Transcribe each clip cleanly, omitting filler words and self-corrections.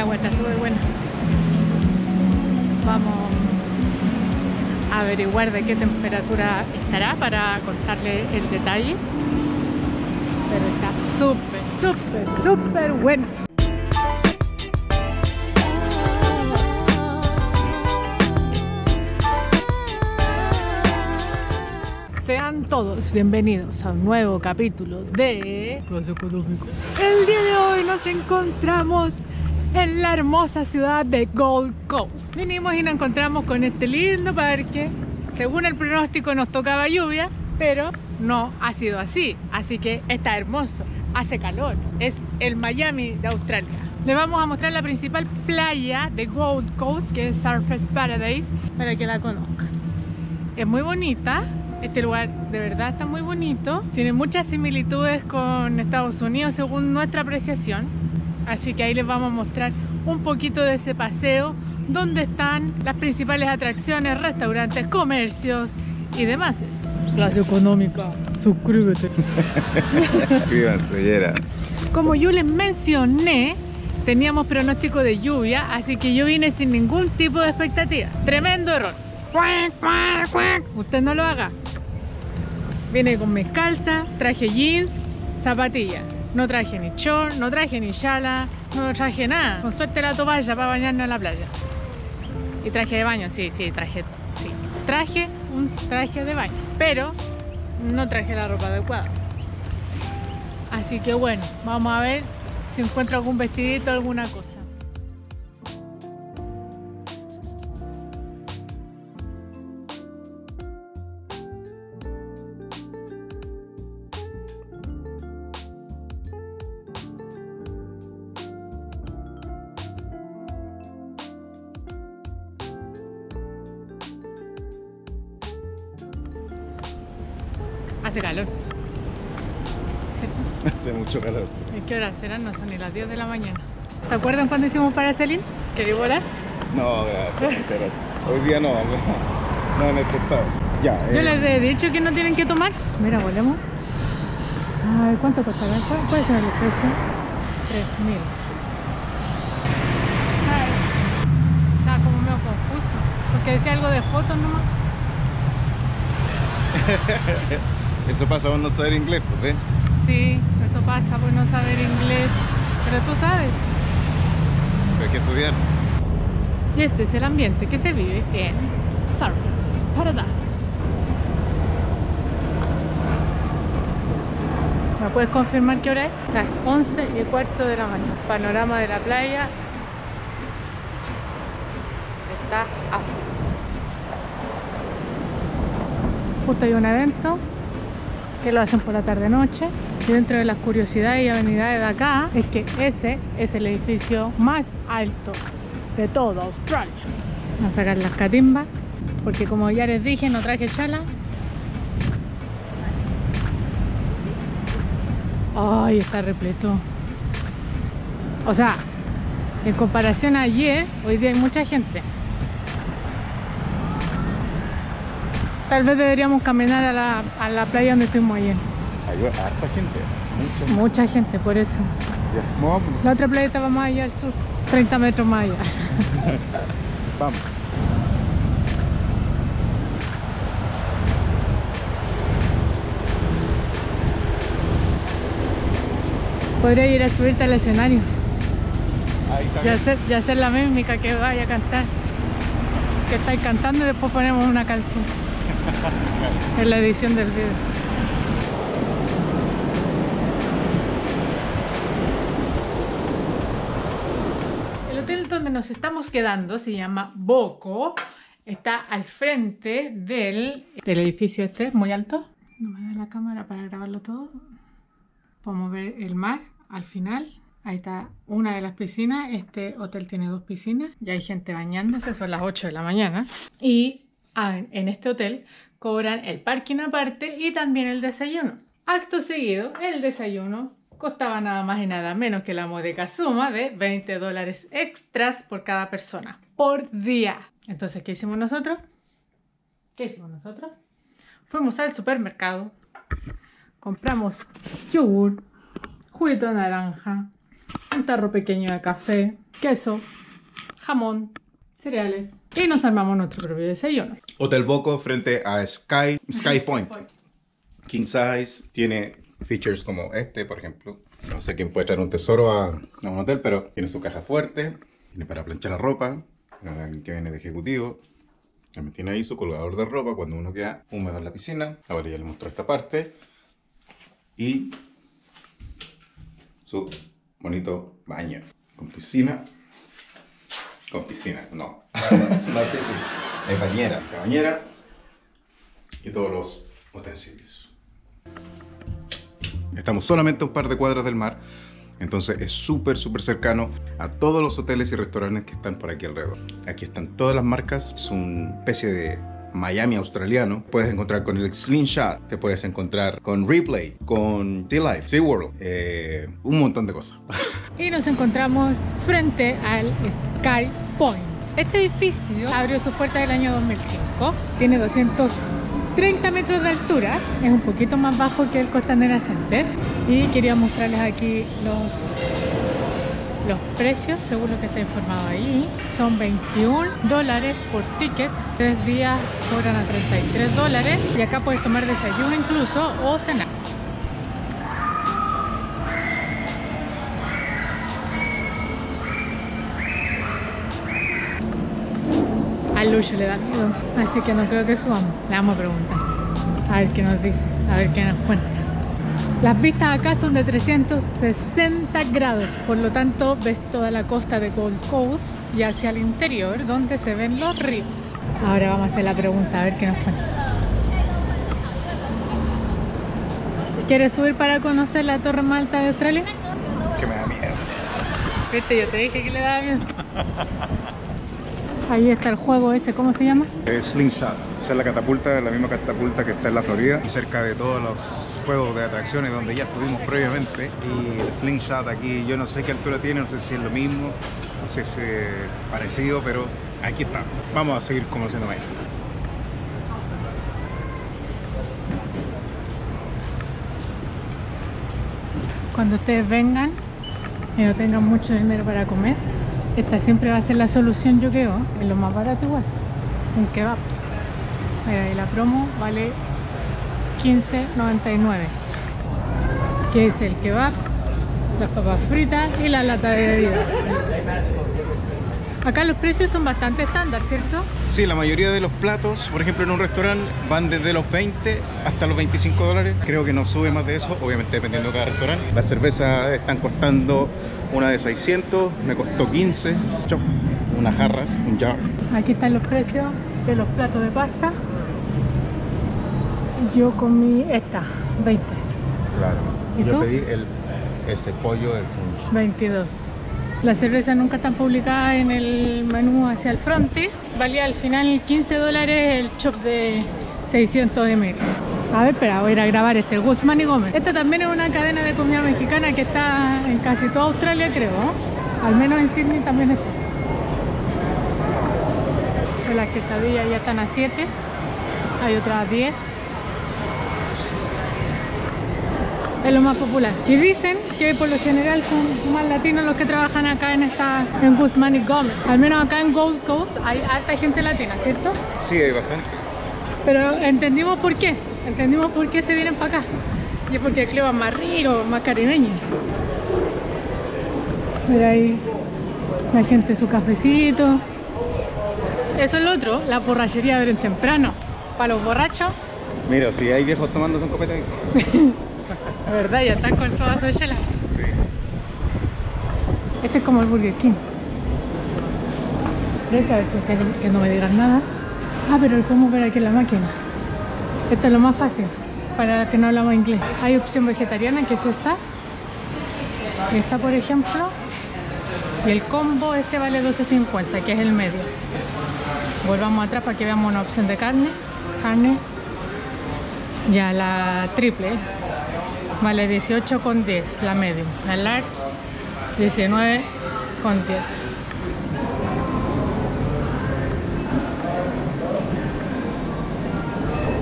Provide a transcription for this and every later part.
agua está súper buena. Vamos a averiguar de qué temperatura estará para contarle el detalle. Pero está súper buena. Sean todos bienvenidos a un nuevo capítulo de Plaza Económico. El día de hoy nos encontramos en la hermosa ciudad de Gold Coast. Vinimos y nos encontramos con este lindo parque. Según el pronóstico nos tocaba lluvia, pero no ha sido así. Así que está hermoso, hace calor. Es el Miami de Australia. Les vamos a mostrar la principal playa de Gold Coast, que es Surfers Paradise, para que la conozcan. Es muy bonita. Este lugar de verdad está muy bonito. Tiene muchas similitudes con Estados Unidos según nuestra apreciación. Así que ahí les vamos a mostrar un poquito de ese paseo, donde están las principales atracciones, restaurantes, comercios y demás. Plaza Económica, suscríbete. Suscríbanse, Como yo les mencioné, teníamos pronóstico de lluvia, así que yo vine sin ningún tipo de expectativa. Tremendo error. Usted no lo haga. Vine con mis calzas, traje jeans, zapatillas. No traje ni short, no traje ni chala, no traje nada. Con suerte la toalla para bañarnos en la playa. Y traje de baño, traje un traje de baño, pero no traje la ropa adecuada. Así que bueno, vamos a ver si encuentro algún vestidito, alguna cosa. Hace calor. Hace mucho calor. ¿Y qué hora serán? No son ni las 10 de la mañana. ¿Se acuerdan cuando hicimos paracelín? ¿Quería volar? No, gracias, muchas gracias. Hoy día no en este estado. Ya. Yo les he dicho que no tienen que tomar. Mira, volemos. Ay, ¿cuánto cuesta esto? ¿Puede ser el precio? 3.000. Ay, estaba como medio confuso. Porque decía algo de fotos nomás. Eso pasa por no saber inglés, pues, ¿ves? Sí, eso pasa por no saber inglés. Pero tú sabes. Pero hay que estudiar. Y este es el ambiente que se vive en Surfers Paradise. ¿Me puedes confirmar qué hora es? Las 11:15 de la mañana. Panorama de la playa está a full. Justo hay un evento que lo hacen por la tarde-noche. Y dentro de las curiosidades y amenidades de acá es que ese es el edificio más alto de toda Australia. Vamos a sacar las catimbas porque, como ya les dije, no traje chala. Ay, está repleto. O sea, en comparación a ayer, hoy día hay mucha gente. Tal vez deberíamos caminar a la playa donde estuvimos ayer. Hay harta gente. Mucha gente, por eso. Ya, movámonos. La otra playa estaba más allá al sur, 30 metros más allá. Vamos. Podría ir a subirte al escenario Ahí está. y hacer la mímica que vaya a cantar. Que estáis cantando y después ponemos una canción. En la edición del video. El hotel donde nos estamos quedando se llama Boco. Está al frente del edificio este, muy alto. No me da la cámara para grabarlo todo. Podemos ver el mar al final. Ahí está una de las piscinas. Este hotel tiene 2 piscinas. Ya hay gente bañándose, son las 8 de la mañana. Y en este hotel cobran el parking aparte y también el desayuno. Acto seguido, el desayuno costaba nada más y nada menos que la módica suma de $20 extras por cada persona, por día. Entonces, ¿qué hicimos nosotros? Fuimos al supermercado, compramos yogur, juguito de naranja, un tarro pequeño de café, queso, jamón, cereales y nos armamos nuestro propio desayuno. Hotel Boco frente a Sky Point. King size, tiene features como este, por ejemplo. No sé quién puede traer un tesoro a un hotel, pero tiene su caja fuerte, tiene para planchar la ropa, que viene de ejecutivo. También tiene ahí su colgador de ropa cuando uno queda húmedo en la piscina. Ahora ya le mostró esta parte. Y su bonito baño con piscina. Con piscina, no. No hay piscina. Hay bañera. La bañera y todos los utensilios. Estamos solamente a un par de cuadras del mar. Entonces es súper cercano a todos los hoteles y restaurantes que están por aquí alrededor. Aquí están todas las marcas. Es una especie de Miami australiano. Puedes encontrar con el Slingshot, te puedes encontrar con Replay, con Sea Life, Sea World, un montón de cosas. Y nos encontramos frente al Sky Point. Este edificio abrió sus puertas el año 2005. Tiene 230 metros de altura. Es un poquito más bajo que el Costanera Center. Y quería mostrarles aquí los precios, según lo que está informado ahí. Son $21 por ticket. 3 días cobran a $33. Y acá puedes tomar desayuno incluso o cenar. A Lucho le da miedo, así que no creo que subamos. Le vamos a preguntar, a ver qué nos dice, a ver qué nos cuenta. Las vistas acá son de 360 grados, por lo tanto ves toda la costa de Gold Coast y hacia el interior donde se ven los ríos. Ahora vamos a hacer la pregunta, a ver qué nos cuenta. ¿Quieres subir para conocer la torre más alta de Australia? Que me da miedo. Viste, yo te dije que le daba miedo. Ahí está el juego ese, ¿cómo se llama? Slingshot. Esa es la misma catapulta que está en la Florida. Y cerca de todos los juegos de atracciones donde ya estuvimos previamente. Y el Slingshot aquí, yo no sé qué altura tiene, no sé si es lo mismo, no sé si es parecido, pero aquí está. Vamos a seguir conociendo más. Cuando ustedes vengan y no tengan mucho dinero para comer, esta siempre va a ser la solución, yo creo. Es lo más barato igual, un kebab. Mira, y la promo vale $15.99, que es el kebab, las papas fritas y la lata de bebida. Acá los precios son bastante estándar, ¿cierto? Sí, la mayoría de los platos, por ejemplo en un restaurante, van desde los 20 hasta los $25. Creo que no sube más de eso, obviamente dependiendo de cada restaurante. Las cervezas están costando una de 600, me costó 15. Una jarra, un jar. Aquí están los precios de los platos de pasta. Yo comí esta, 20. Claro. ¿Y yo tú? pedí ese pollo del funch. 22. Las cervezas nunca están publicadas en el menú hacia el frontis. Valía al final $15 el chop de 600 ml. A ver, espera, voy a ir a grabar el Guzmán y Gómez. Esta también es una cadena de comida mexicana que está en casi toda Australia, creo, ¿no? Al menos en Sydney también está. Pues las quesadillas ya están a 7. Hay otras a 10. Es lo más popular. Y dicen que por lo general son más latinos los que trabajan acá en Guzmán y Gómez. Al menos acá en Gold Coast hay harta gente latina, ¿cierto? Sí, hay bastante. Pero entendimos por qué. Entendimos por qué se vienen para acá. Y es porque el clima es más rico, más caribeño. Mira ahí la gente su cafecito. Eso es lo otro, la borrachería abren temprano. Para los borrachos. Mira, si hay viejos tomando son copetas. La verdad, ya están con su vaso de chela. Sí. Este es como el Burger King. Deja a ver si que no me digan nada. Ah, pero ¿cómo ver aquí en la máquina? Esto es lo más fácil, para que no hablamos inglés. Hay opción vegetariana, que es esta. Esta, por ejemplo. Y el combo este vale $12.50, que es el medio. Volvamos atrás para que veamos una opción de carne. Ya la triple vale $18.10, la medium. La large $19.10.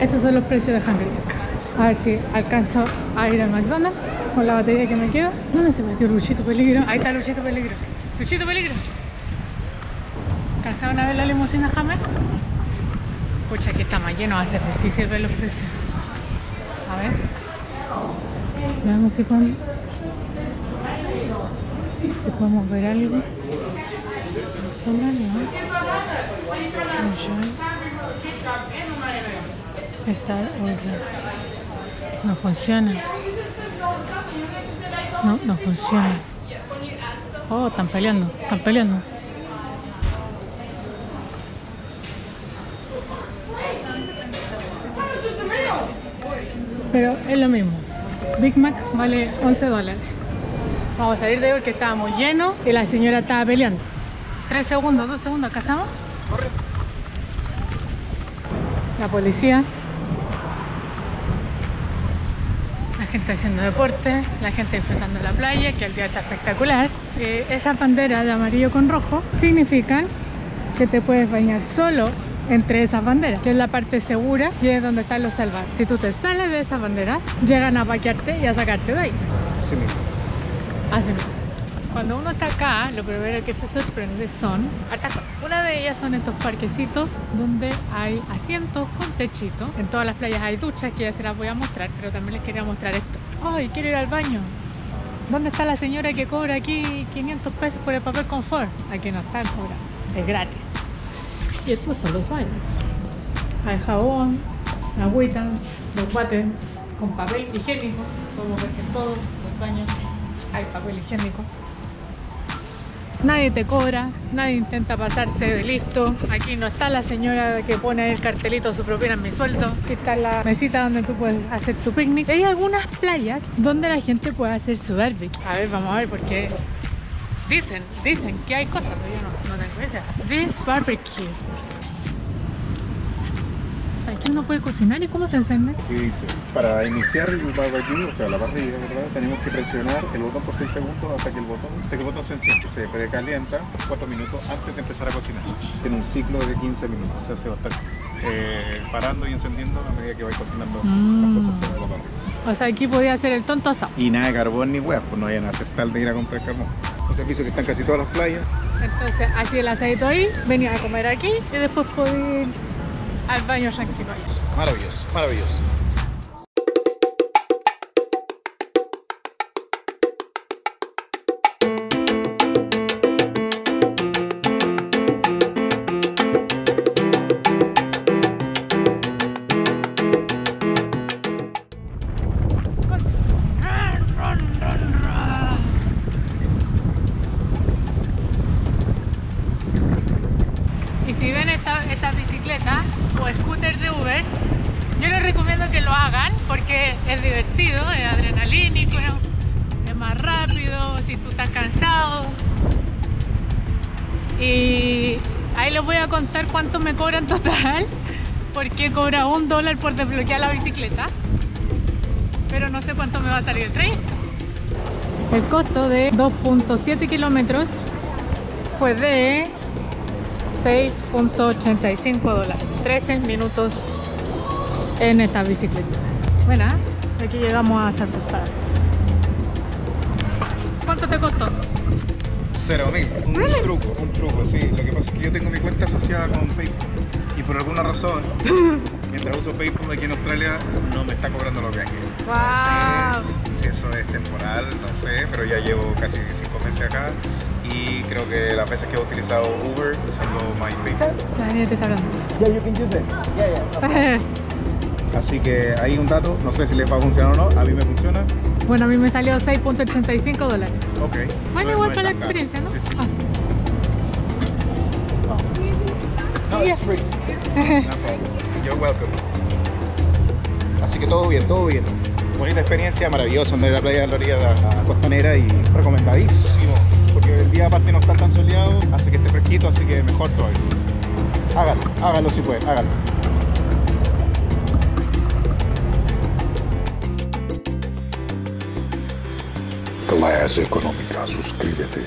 Estos son los precios de Hungry Jack. A ver si alcanzo a ir al McDonald's con la batería que me queda. ¿Dónde se metió Luchito Peligro? Ahí está Luchito Peligro. ¡Luchito Peligro! ¿Alcanzaron a ver la limusina Hammer? Pucha, aquí está más lleno, va a ser difícil ver los precios. A ver. Veamos si podemos ver algo. Esta otra. No funciona. No funciona. Oh, están peleando, están peleando. Pero es lo mismo. Big Mac vale $11. Vamos a salir de ahí porque estábamos llenos y la señora estaba peleando. 3 segundos, 2 segundos, ¿cazamos? Corre. La policía. La gente haciendo deporte, la gente disfrutando de la playa, que el día está espectacular. Esas banderas de amarillo con rojo significan que te puedes bañar solo entre esas banderas, que es la parte segura y es donde están los salvados. Si tú te sales de esas banderas, llegan a paquearte y a sacarte de ahí. Así mismo. Así mismo. Cuando uno está acá, lo primero que se sorprende son hartas cosas. Una de ellas son estos parquecitos donde hay asientos con techito. En todas las playas hay duchas, que ya se las voy a mostrar, pero también les quería mostrar esto. ¡Ay, quiero ir al baño! ¿Dónde está la señora que cobra aquí 500 pesos por el papel confort? Aquí no están cobrando, es gratis. Y estos son los baños. Hay jabón, agüita, los water con papel higiénico. Podemos ver que en todos los baños hay papel higiénico. Nadie te cobra, nadie intenta pasarse de listo. Aquí no está la señora que pone el cartelito "su propina en mi sueldo". Aquí está la mesita donde tú puedes hacer tu picnic. Hay algunas playas donde la gente puede hacer su barbecue. A ver, vamos a ver porque dicen que hay cosas, pero yo no tengo idea. This barbecue. Aquí uno puede cocinar. ¿Y cómo se enciende? Y dice, para iniciar el barbecue, o sea la parrilla, ¿verdad? Tenemos que presionar el botón por 6 segundos hasta que el botón se enciende. Se precalienta 4 minutos antes de empezar a cocinar. Tiene un ciclo de 15 minutos, o sea se va a estar parando y encendiendo a medida que va cocinando las cosas sobre la parrilla. O sea, aquí podía hacer el tonto asado. Y nada de carbón ni huevas, pues no vayan a aceptar de ir a comprar carbón. Un servicio que está en casi todas las playas. Entonces, así el asadito ahí, venía a comer aquí y después podía ir al baño tranquilo. Maravilloso, maravilloso. Y si ven esta bicicleta o scooter de Uber, yo les recomiendo que lo hagan porque es divertido, es adrenalínico, es más rápido si tú estás cansado. Y ahí les voy a contar cuánto me cobran total, porque cobra $1 por desbloquear la bicicleta, pero no sé cuánto me va a salir el trayecto. El costo de 2.7 kilómetros fue de $6.85, 13 minutos en esta bicicleta. Bueno, aquí llegamos a Santos Paradas. ¿Cuánto te costó? 0.000. Un truco, sí. Lo que pasa es que yo tengo mi cuenta asociada con PayPal y por alguna razón, mientras uso PayPal aquí en Australia, no me está cobrando los viajes. ¡Wow! No sé si eso es temporal, no sé, pero ya llevo casi 5 meses acá y creo que las veces que he utilizado Uber usando My PayPal. La niña te está hablando. Yeah, you can use it. Yeah. Así que ahí un dato, no sé si les va a funcionar o no, a mí me funciona. Bueno, a mí me salió $6.85. Ok. Bueno, igual para la experiencia, ¿no? Sí, sí. No, it's free. No problem. You're welcome. Así que todo bien, todo bien. Bonita experiencia, maravilloso andar en la playa de la orilla de la costanera y recomendadísimo. Porque el día aparte no está tan soleado, hace que esté fresquito, así que mejor todavía. Hágalo si puede, hágalo. Clase Económica, suscríbete.